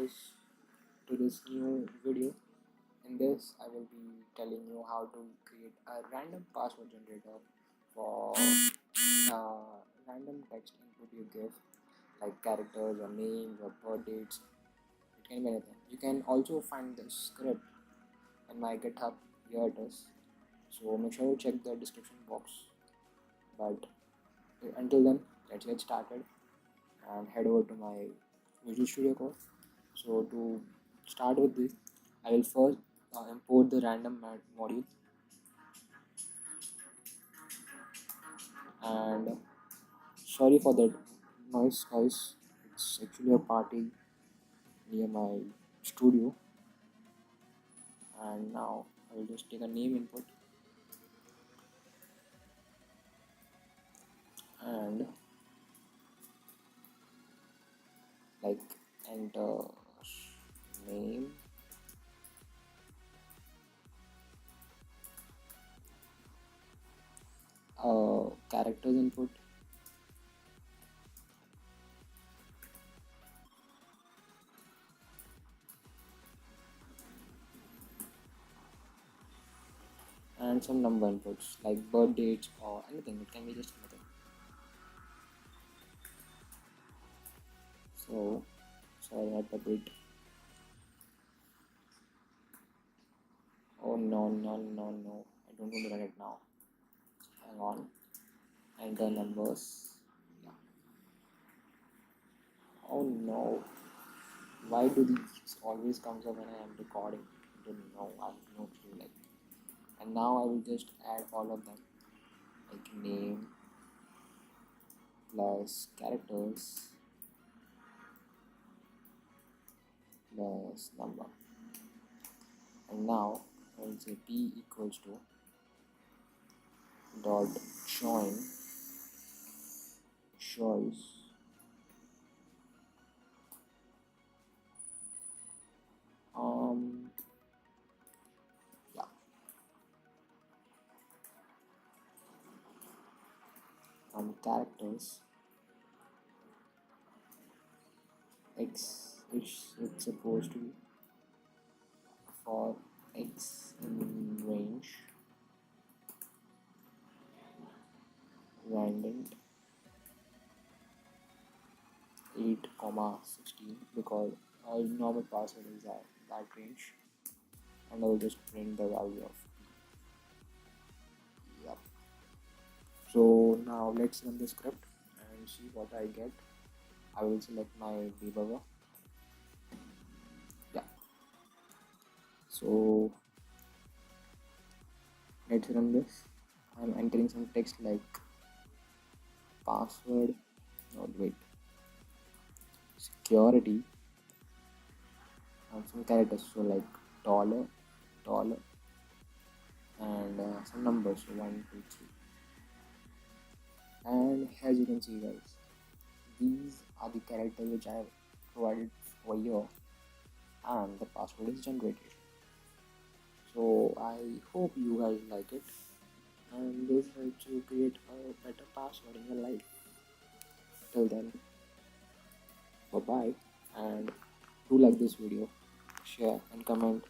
guys to this new video. In this I will be telling you how to create a random password generator for random text input you give, like characters or names or birth dates. It can be anything. You can also find the script in my GitHub. Here it is. So make sure you check the description box. But until then, let's get started and head over to my Visual Studio Code. So to start with this, I will first import the random module, and sorry for that noise, guys. It's actually a party near my studio. And now I will just take a name input and like enter name, characters input, and some number inputs like birth dates or anything. It can be just anything. So sorry at the bit. Oh no, I don't want to run it now. Hang on. Enter numbers. Yeah. Oh no. Why do these always comes up when I am recording? I don't know. I have no clue. Like, and now I will just add all of them, like name plus characters plus number. And now I will say p equals to dot join choice yeah, characters x, it's supposed to be for x in range random 8,16 because our normal password is that range, and I will just print the value of yep. So now let's run the script and see what I get. I will select my debugger. Yeah. So let's run this. I'm entering some text like password, no wait, security, and some characters, so like dollar, and some numbers, so 1 2 3. And as you can see, guys, these are the characters which I have provided over here, and the password is generated. So I hope you guys like it, and this helps you create a better password in your life. Till then, bye bye, and do like this video, share and comment